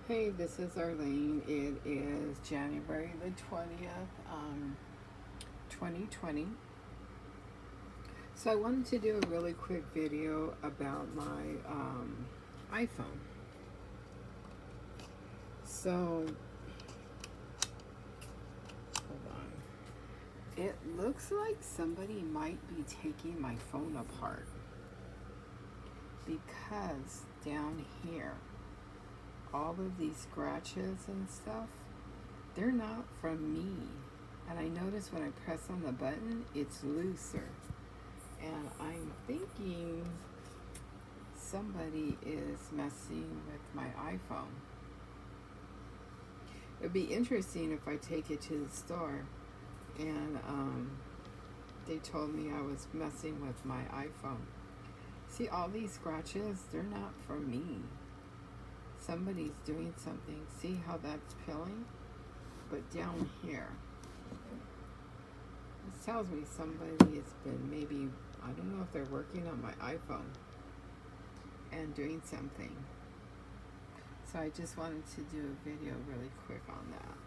Hey, this is Arlene. It is January the 20th, 2020. So I wanted to do a really quick video about my iPhone. So, hold on. It looks like somebody might be taking my phone apart because down here, all of these scratches and stuff, they're not from me. And I notice when I press on the button, it's looser. And I'm thinking somebody is messing with my iPhone. It'd be interesting if I take it to the store and they told me I was messing with my iPhone. See, all these scratches, they're not from me. Somebody's doing something. See how that's peeling? But down here, this tells me somebody has been maybe, I don't know if they're working on my iPhone and doing something. So I just wanted to do a video really quick on that.